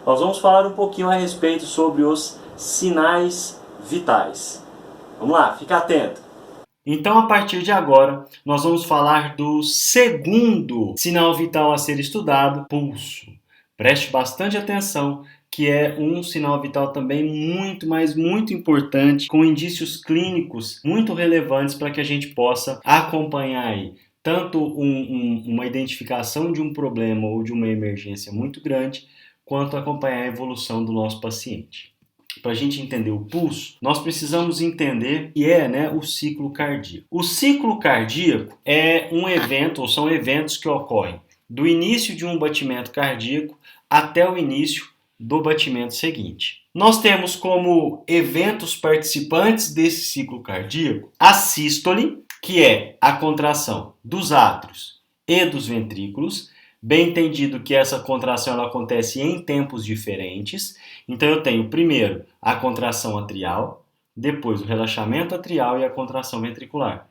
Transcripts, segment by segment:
nós vamos falar um pouquinho a respeito sobre os sinais vitais. Vamos lá, fica atento. Então, a partir de agora, nós vamos falar do segundo sinal vital a ser estudado, pulso. Preste bastante atenção, que é um sinal vital também muito, mas muito importante, com indícios clínicos muito relevantes para que a gente possa acompanhar aí tanto uma identificação de um problema ou de uma emergência muito grande, quanto acompanhar a evolução do nosso paciente. Para a gente entender o pulso, nós precisamos entender o que é o ciclo cardíaco. O ciclo cardíaco é um evento, ou são eventos que ocorrem do início de um batimento cardíaco até o início do batimento seguinte. Nós temos como eventos participantes desse ciclo cardíaco a sístole, que é a contração dos átrios e dos ventrículos. Bem entendido que essa contração ela acontece em tempos diferentes. Então eu tenho primeiro a contração atrial, depois o relaxamento atrial e a contração ventricular.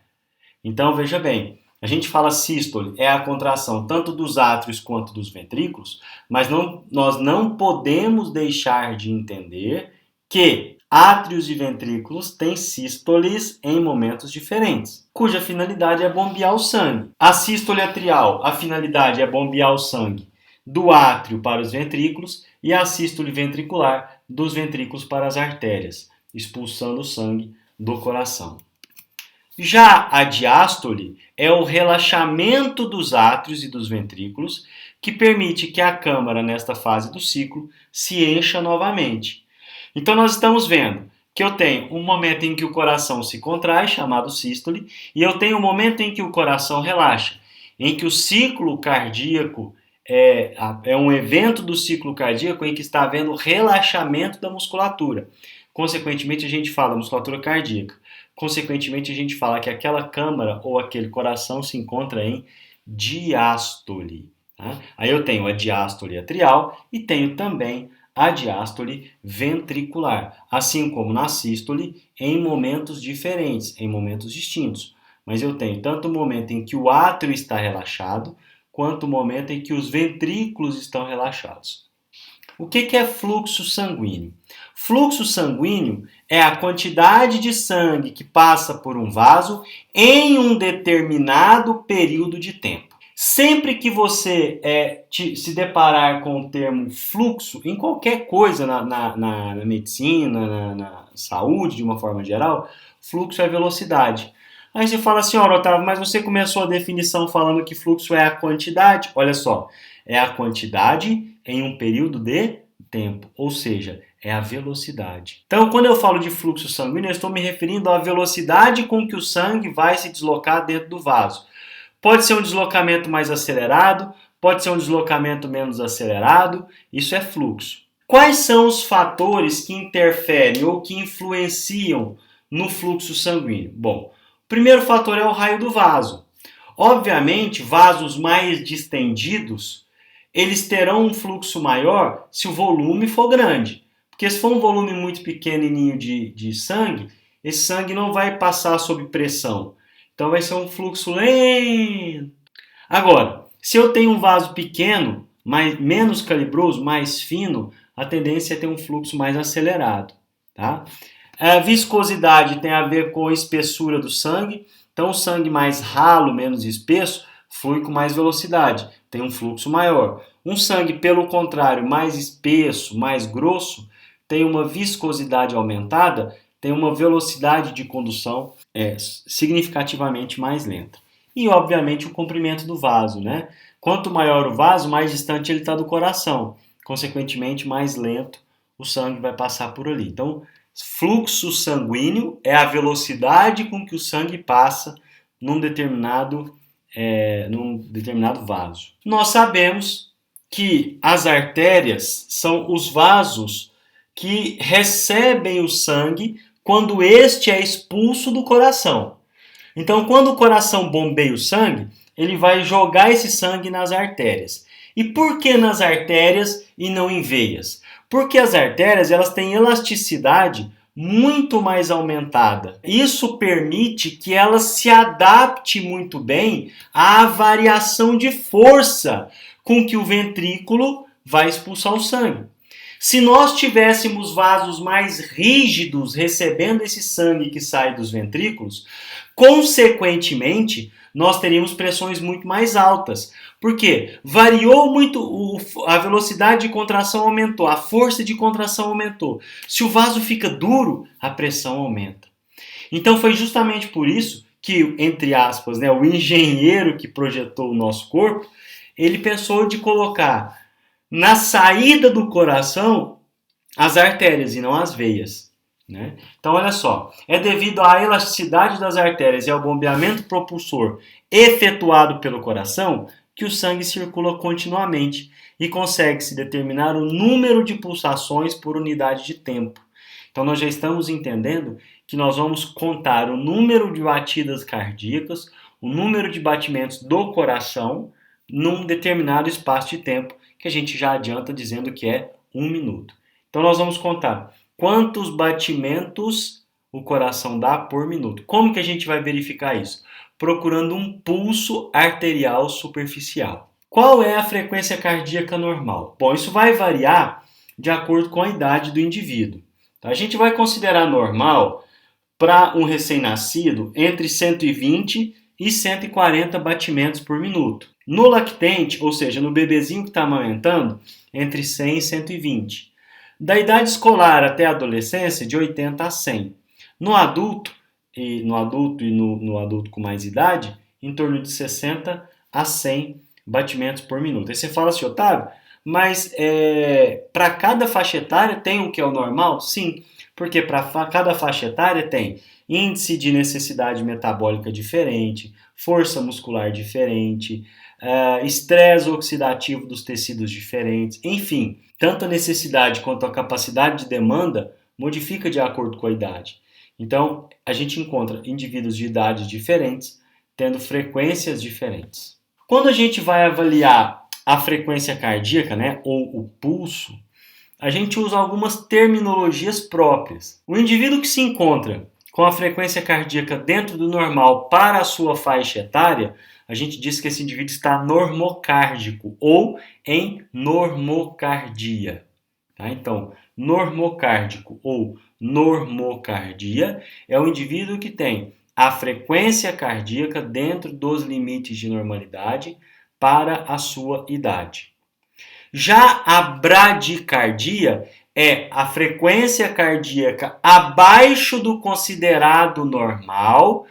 Então veja bem, a gente fala sístole, é a contração tanto dos átrios quanto dos ventrículos, mas nós não podemos deixar de entender que átrios e ventrículos têm sístoles em momentos diferentes, cuja finalidade é bombear o sangue. A sístole atrial, a finalidade é bombear o sangue do átrio para os ventrículos, e a sístole ventricular dos ventrículos para as artérias, expulsando o sangue do coração. Já a diástole é o relaxamento dos átrios e dos ventrículos, que permite que a câmara, nesta fase do ciclo, se encha novamente. Então nós estamos vendo que eu tenho um momento em que o coração se contrai, chamado sístole, e eu tenho um momento em que o coração relaxa, em que o ciclo cardíaco é um evento do ciclo cardíaco em que está havendo relaxamento da musculatura. Consequentemente, a gente fala musculatura cardíaca. Consequentemente, a gente fala que aquela câmara ou aquele coração se encontra em diástole. Tá? Aí eu tenho a diástole atrial e tenho também a diástole ventricular, assim como na sístole, em momentos diferentes, em momentos distintos. Mas eu tenho tanto o momento em que o átrio está relaxado, quanto o momento em que os ventrículos estão relaxados. O que é fluxo sanguíneo? Fluxo sanguíneo é a quantidade de sangue que passa por um vaso em um determinado período de tempo. Sempre que você se deparar com o termo fluxo, em qualquer coisa na medicina, na saúde de uma forma geral, fluxo é velocidade. Aí você fala assim, Otávio, mas você começou a definição falando que fluxo é a quantidade. Olha só, é a quantidade em um período de tempo, ou seja, é a velocidade. Então, quando eu falo de fluxo sanguíneo, eu estou me referindo à velocidade com que o sangue vai se deslocar dentro do vaso. Pode ser um deslocamento mais acelerado, pode ser um deslocamento menos acelerado, isso é fluxo. Quais são os fatores que interferem ou que influenciam no fluxo sanguíneo? Bom, o primeiro fator é o raio do vaso. Obviamente, vasos mais distendidos, eles terão um fluxo maior se o volume for grande. Porque se for um volume muito pequenininho de sangue, esse sangue não vai passar sob pressão. Então vai ser um fluxo lento. Agora, se eu tenho um vaso pequeno, menos calibroso, mais fino, a tendência é ter um fluxo mais acelerado. Tá? A viscosidade tem a ver com a espessura do sangue. Então o sangue mais ralo, menos espesso, flui com mais velocidade, tem um fluxo maior. Um sangue, pelo contrário, mais espesso, mais grosso, tem uma viscosidade aumentada, tem uma velocidade de condução significativamente mais lenta. E, obviamente, o comprimento do vaso, né? Quanto maior o vaso, mais distante ele está do coração. Consequentemente, mais lento o sangue vai passar por ali. Então, fluxo sanguíneo é a velocidade com que o sangue passa num determinado vaso. Nós sabemos que as artérias são os vasos que recebem o sangue quando este é expulso do coração. Então, quando o coração bombeia o sangue, ele vai jogar esse sangue nas artérias. E por que nas artérias e não em veias? Porque as artérias elas têm elasticidade muito mais aumentada. Isso permite que ela se adapte muito bem à variação de força com que o ventrículo vai expulsar o sangue. Se nós tivéssemos vasos mais rígidos recebendo esse sangue que sai dos ventrículos, consequentemente, nós teríamos pressões muito mais altas. Por quê? Variou muito, a velocidade de contração aumentou, a força de contração aumentou. Se o vaso fica duro, a pressão aumenta. Então foi justamente por isso que, entre aspas, né, o engenheiro que projetou o nosso corpo, ele pensou de colocar na saída do coração as artérias e não as veias. Né? Então, olha só, é devido à elasticidade das artérias e ao bombeamento propulsor efetuado pelo coração que o sangue circula continuamente e consegue-se determinar o número de pulsações por unidade de tempo. Então, nós já estamos entendendo que nós vamos contar o número de batidas cardíacas, o número de batimentos do coração num determinado espaço de tempo, que a gente já adianta dizendo que é 1 minuto. Então, nós vamos contar quantos batimentos o coração dá por minuto. Como que a gente vai verificar isso? Procurando um pulso arterial superficial. Qual é a frequência cardíaca normal? Bom, isso vai variar de acordo com a idade do indivíduo. A gente vai considerar normal para um recém-nascido entre 120 e 140 batimentos por minuto. No lactente, ou seja, no bebezinho que está amamentando, entre 100 e 120. Da idade escolar até a adolescência, de 80 a 100. No adulto e no adulto com mais idade, em torno de 60 a 100 batimentos por minuto. Aí você fala assim, Otávio, mas para cada faixa etária tem o que é o normal? Sim, porque para cada faixa etária tem índice de necessidade metabólica diferente, força muscular diferente, estresse oxidativo dos tecidos diferentes, enfim, tanto a necessidade quanto a capacidade de demanda modifica de acordo com a idade. Então, a gente encontra indivíduos de idades diferentes, tendo frequências diferentes. Quando a gente vai avaliar a frequência cardíaca, né, ou o pulso, a gente usa algumas terminologias próprias. O indivíduo que se encontra com a frequência cardíaca dentro do normal para a sua faixa etária, a gente diz que esse indivíduo está normocárdico ou em normocardia. Tá? Então, normocárdico ou normocardia é o indivíduo que tem a frequência cardíaca dentro dos limites de normalidade para a sua idade. Já a bradicardia é a frequência cardíaca abaixo do considerado normal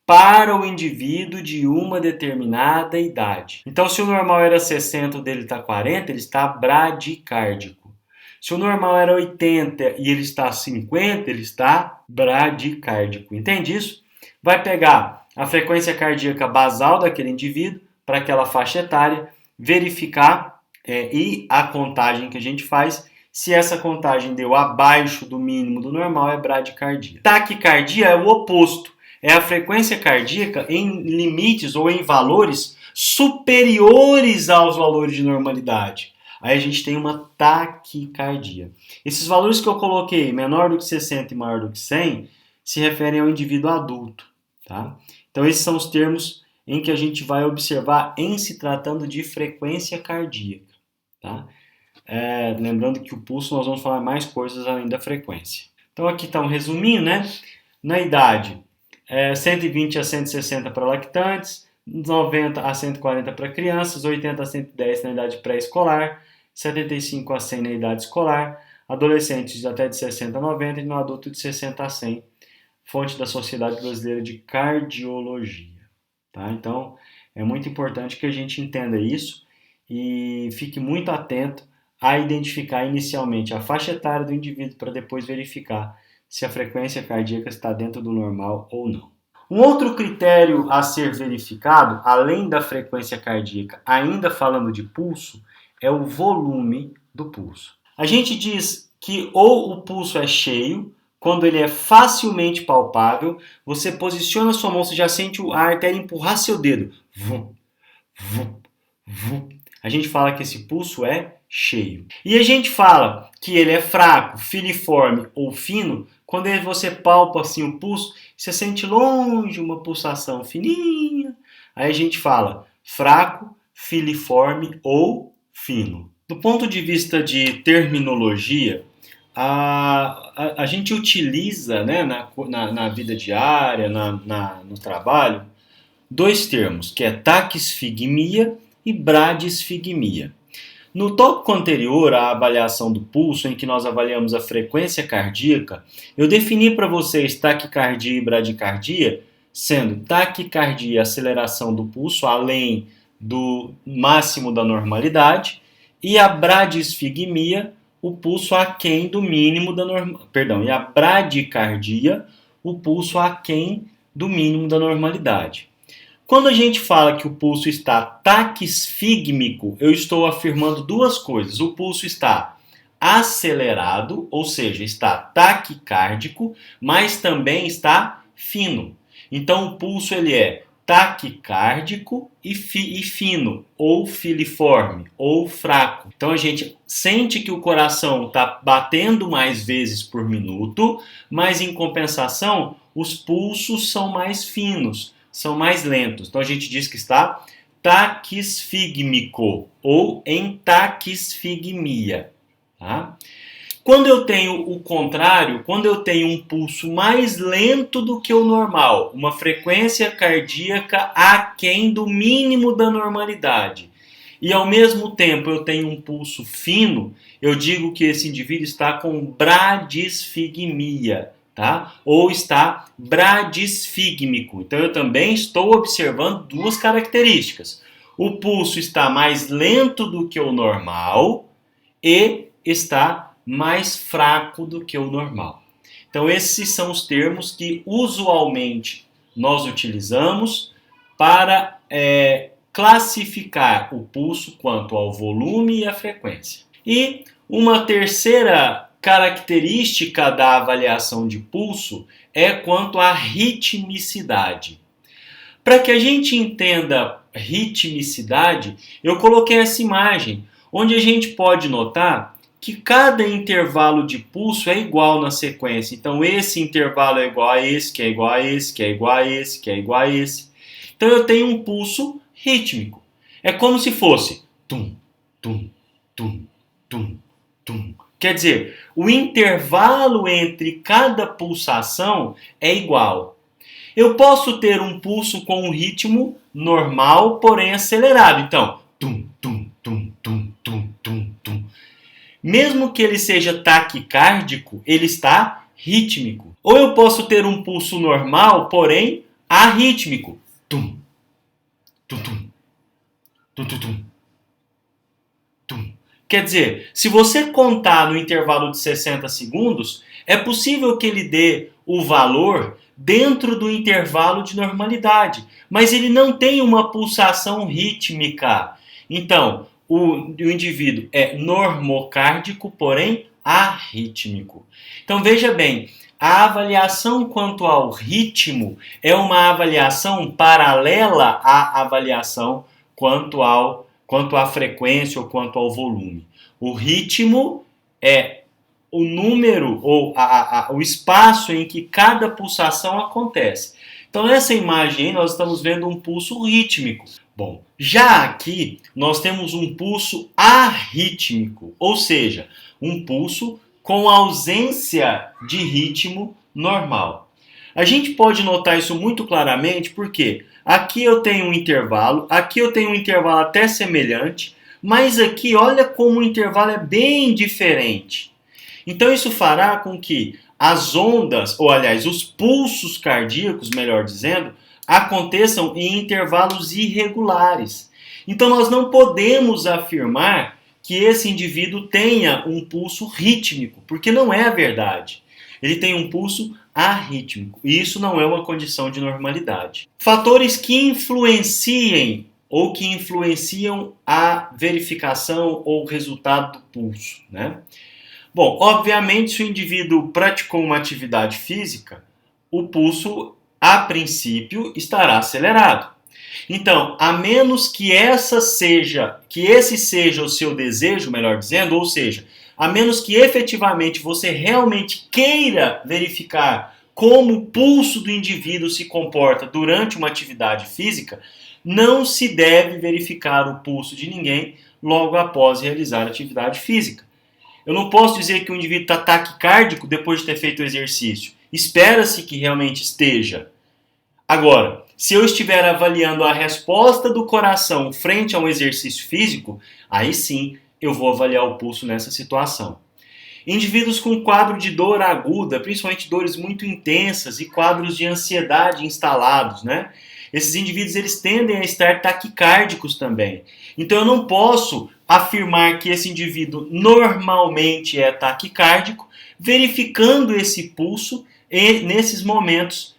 para o indivíduo de uma determinada idade. Então, se o normal era 60, o dele está 40, ele está bradicárdico. Se o normal era 80 e ele está 50, ele está bradicárdico. Entende isso? Vai pegar a frequência cardíaca basal daquele indivíduo para aquela faixa etária, verificar e a contagem que a gente faz, se essa contagem deu abaixo do mínimo do normal, é bradicardia. Taquicardia é o oposto. É a frequência cardíaca em limites ou em valores superiores aos valores de normalidade. Aí a gente tem uma taquicardia. Esses valores que eu coloquei, menor do que 60 e maior do que 100, se referem ao indivíduo adulto. Tá? Então esses são os termos em que a gente vai observar em se tratando de frequência cardíaca. Tá? Lembrando que o pulso nós vamos falar mais coisas além da frequência. Então aqui está um resuminho, né? Na idade, 120 a 160 para lactantes, 90 a 140 para crianças, 80 a 110 na idade pré-escolar, 75 a 100 na idade escolar, adolescentes até de 60 a 90 e no adulto de 60 a 100. Fonte da Sociedade Brasileira de Cardiologia. Tá? Então, é muito importante que a gente entenda isso e fique muito atento a identificar inicialmente a faixa etária do indivíduo para depois verificar se a frequência cardíaca está dentro do normal ou não. Um outro critério a ser verificado, além da frequência cardíaca, ainda falando de pulso, é o volume do pulso. A gente diz que ou o pulso é cheio, quando ele é facilmente palpável, você posiciona sua mão, você já sente a artéria empurrar seu dedo. Vum, vum, vum. A gente fala que esse pulso é cheio. E a gente fala que ele é fraco, filiforme ou fino, quando você palpa assim o pulso, você sente longe uma pulsação fininha. Aí a gente fala fraco, filiforme ou fino. Do ponto de vista de terminologia, a gente utiliza, né, na vida diária, no trabalho, dois termos, que é taquisfigmia e bradisfigmia. No tópico anterior à avaliação do pulso, em que nós avaliamos a frequência cardíaca, eu defini para vocês taquicardia e bradicardia, sendo taquicardia a aceleração do pulso além do máximo da normalidade, e a bradisfigmia, o pulso aquém do mínimo da normalidade. Perdão, e a bradicardia, o pulso aquém do mínimo da normalidade. Quando a gente fala que o pulso está taquisfígmico, eu estou afirmando duas coisas. O pulso está acelerado, ou seja, está taquicárdico, mas também está fino. Então o pulso ele é taquicárdico e fino, ou filiforme, ou fraco. Então a gente sente que o coração está batendo mais vezes por minuto, mas em compensação os pulsos são mais finos, são mais lentos. Então a gente diz que está taquisfígmico ou em taquisfigmia. Tá? Quando eu tenho o contrário, quando eu tenho um pulso mais lento do que o normal, uma frequência cardíaca aquém do mínimo da normalidade, e ao mesmo tempo eu tenho um pulso fino, eu digo que esse indivíduo está com bradisfigmia. Tá? Ou está bradisfígmico. Então eu também estou observando duas características. O pulso está mais lento do que o normal e está mais fraco do que o normal. Então esses são os termos que usualmente nós utilizamos para classificar o pulso quanto ao volume e à frequência. E uma terceira característica da avaliação de pulso é quanto à ritmicidade. Para que a gente entenda ritmicidade, eu coloquei essa imagem, onde a gente pode notar que cada intervalo de pulso é igual na sequência. Então esse intervalo é igual a esse, que é igual a esse, que é igual a esse, que é igual a esse. Então eu tenho um pulso rítmico. É como se fosse tum, tum, tum, tum, tum. Quer dizer, o intervalo entre cada pulsação é igual. Eu posso ter um pulso com um ritmo normal, porém acelerado. Então, tum, tum, tum, tum, tum, tum, tum. Mesmo que ele seja taquicárdico, ele está rítmico. Ou eu posso ter um pulso normal, porém arrítmico. Tum, tum, tum, tum, tum, tum, tum. Quer dizer, se você contar no intervalo de 60 segundos, é possível que ele dê o valor dentro do intervalo de normalidade, mas ele não tem uma pulsação rítmica. Então, o indivíduo é normocárdico, porém arrítmico. Então veja bem, a avaliação quanto ao ritmo é uma avaliação paralela à avaliação quanto à frequência ou quanto ao volume. O ritmo é o número ou o espaço em que cada pulsação acontece. Então nessa imagem aí nós estamos vendo um pulso rítmico. Bom, já aqui nós temos um pulso arrítmico, ou seja, um pulso com ausência de ritmo normal. A gente pode notar isso muito claramente porque aqui eu tenho um intervalo, aqui eu tenho um intervalo até semelhante, mas aqui olha como o intervalo é bem diferente. Então isso fará com que as ondas, ou aliás, os pulsos cardíacos, melhor dizendo, aconteçam em intervalos irregulares. Então nós não podemos afirmar que esse indivíduo tenha um pulso rítmico, porque não é a verdade. Ele tem um pulso arrítmico, e isso não é uma condição de normalidade. Fatores que influenciem ou que influenciam a verificação ou resultado do pulso, né? Bom, obviamente, se o indivíduo praticou uma atividade física, o pulso, a princípio, estará acelerado. Então, a menos que esse seja o seu desejo, melhor dizendo, ou seja, a menos que efetivamente você realmente queira verificar como o pulso do indivíduo se comporta durante uma atividade física, não se deve verificar o pulso de ninguém logo após realizar atividade física. Eu não posso dizer que o indivíduo está taquicárdico depois de ter feito o exercício. Espera-se que realmente esteja. Agora, se eu estiver avaliando a resposta do coração frente a um exercício físico, aí sim eu vou avaliar o pulso nessa situação. Indivíduos com quadro de dor aguda, principalmente dores muito intensas e quadros de ansiedade instalados, né? Esses indivíduos eles tendem a estar taquicárdicos também. Então eu não posso afirmar que esse indivíduo normalmente é taquicárdico, verificando esse pulso nesses momentos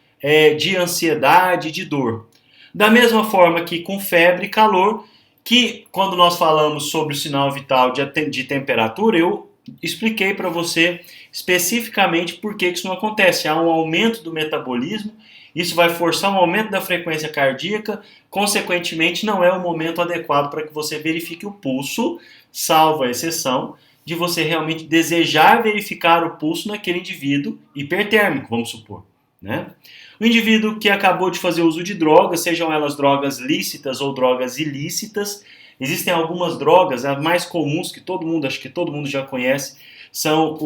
de ansiedade e de dor. Da mesma forma que com febre e calor, que quando nós falamos sobre o sinal vital de temperatura, eu expliquei para você especificamente por que isso não acontece. Há um aumento do metabolismo, isso vai forçar um aumento da frequência cardíaca, consequentemente não é o momento adequado para que você verifique o pulso, salvo a exceção de você realmente desejar verificar o pulso naquele indivíduo hipertérmico, vamos supor, né? O indivíduo que acabou de fazer uso de drogas, sejam elas drogas lícitas ou drogas ilícitas, existem algumas drogas, as mais comuns que acho que todo mundo já conhece, são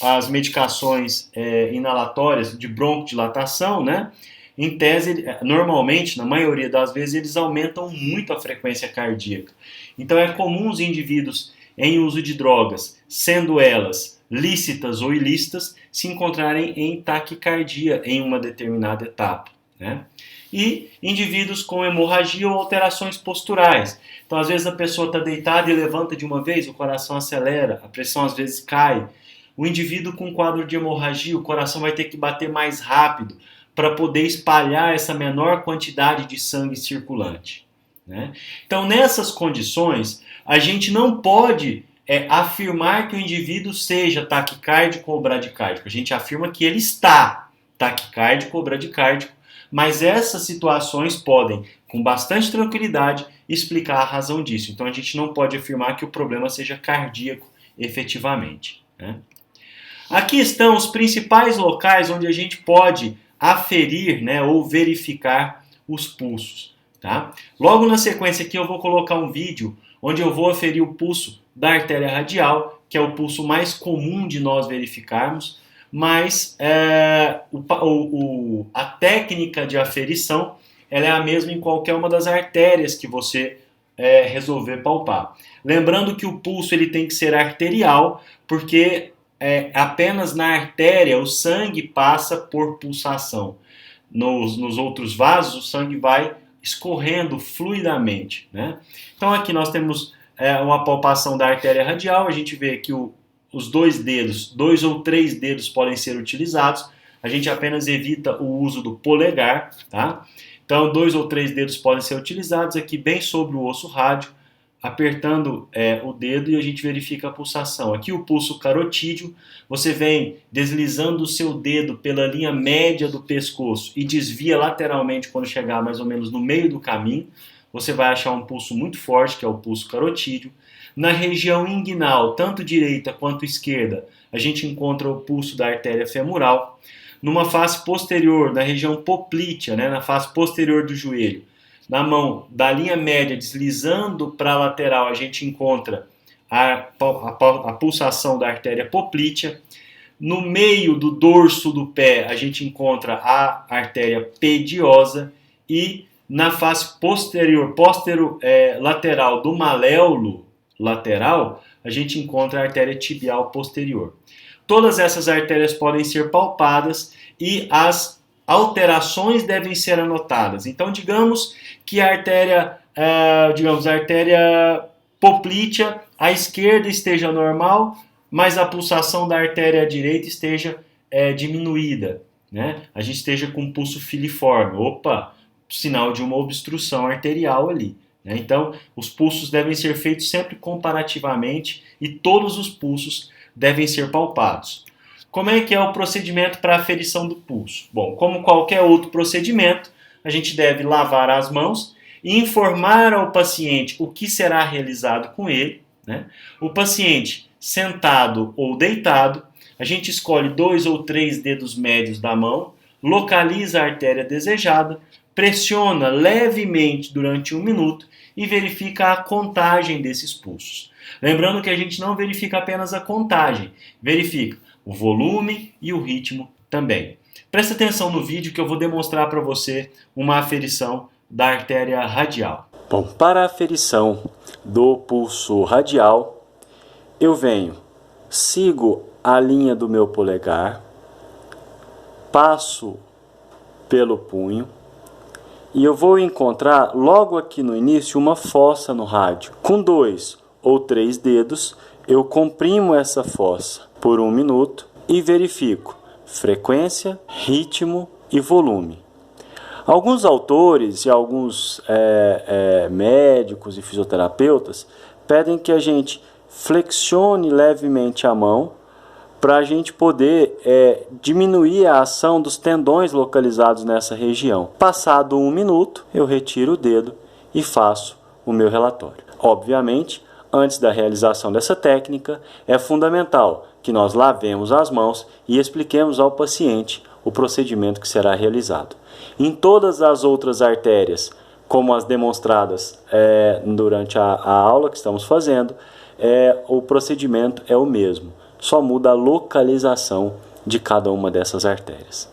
as medicações inalatórias de broncodilatação, né? Em tese, normalmente, na maioria das vezes, eles aumentam muito a frequência cardíaca. Então é comum os indivíduos em uso de drogas, sendo elas lícitas ou ilícitas, se encontrarem em taquicardia em uma determinada etapa, né? E indivíduos com hemorragia ou alterações posturais. Então, às vezes, a pessoa está deitada e levanta de uma vez, o coração acelera, a pressão às vezes cai. O indivíduo com quadro de hemorragia, o coração vai ter que bater mais rápido para poder espalhar essa menor quantidade de sangue circulante, né? Então, nessas condições, a gente não pode afirmar que o indivíduo seja taquicárdico ou bradicárdico. A gente afirma que ele está taquicárdico ou bradicárdico, mas essas situações podem, com bastante tranquilidade, explicar a razão disso. Então a gente não pode afirmar que o problema seja cardíaco efetivamente, né? Aqui estão os principais locais onde a gente pode aferir, né, ou verificar os pulsos, tá? Logo na sequência aqui eu vou colocar um vídeo onde eu vou aferir o pulso da artéria radial, que é o pulso mais comum de nós verificarmos, mas a técnica de aferição ela é a mesma em qualquer uma das artérias que você resolver palpar. Lembrando que o pulso ele tem que ser arterial, porque apenas na artéria o sangue passa por pulsação. Nos outros vasos o sangue vai escorrendo fluidamente, né? Então aqui nós temos uma palpação da artéria radial, a gente vê que os dois ou três dedos podem ser utilizados, a gente apenas evita o uso do polegar, tá? Então 2 ou 3 dedos podem ser utilizados aqui bem sobre o osso rádio, apertando o dedo e a gente verifica a pulsação. Aqui o pulso carotídeo, você vem deslizando o seu dedo pela linha média do pescoço e desvia lateralmente quando chegar mais ou menos no meio do caminho. Você vai achar um pulso muito forte, que é o pulso carotídeo. Na região inguinal, tanto direita quanto esquerda, a gente encontra o pulso da artéria femoral. Numa face posterior, na região poplítea, né, na face posterior do joelho, na mão da linha média deslizando para a lateral, a gente encontra a pulsação da artéria poplítea. No meio do dorso do pé, a gente encontra a artéria pediosa e na face lateral do maléolo lateral, a gente encontra a artéria tibial posterior. Todas essas artérias podem ser palpadas e as alterações devem ser anotadas. Então, digamos que a artéria poplítea à esquerda esteja normal, mas a pulsação da artéria direita esteja diminuída, né? A gente esteja com um pulso filiforme. Opa! Sinal de uma obstrução arterial ali, né? Então, os pulsos devem ser feitos sempre comparativamente e todos os pulsos devem ser palpados. Como é que é o procedimento para a aferição do pulso? Bom, como qualquer outro procedimento, a gente deve lavar as mãos e informar ao paciente o que será realizado com ele, né? O paciente sentado ou deitado, a gente escolhe 2 ou 3 dedos médios da mão, localiza a artéria desejada, pressiona levemente durante 1 minuto e verifica a contagem desses pulsos. Lembrando que a gente não verifica apenas a contagem, verifica o volume e o ritmo também. Presta atenção no vídeo que eu vou demonstrar para você uma aferição da artéria radial. Bom, para a aferição do pulso radial, eu sigo a linha do meu polegar, passo pelo punho e eu vou encontrar logo aqui no início uma fossa no rádio. Com 2 ou 3 dedos, eu comprimo essa fossa por 1 minuto e verifico frequência, ritmo e volume. Alguns autores e alguns médicos e fisioterapeutas pedem que a gente flexione levemente a mão para a gente poder diminuir a ação dos tendões localizados nessa região. Passado 1 minuto, eu retiro o dedo e faço o meu relatório. Obviamente, antes da realização dessa técnica, é fundamental que nós lavemos as mãos e expliquemos ao paciente o procedimento que será realizado. Em todas as outras artérias, como as demonstradas durante a aula que estamos fazendo, o procedimento é o mesmo, só muda a localização de cada uma dessas artérias.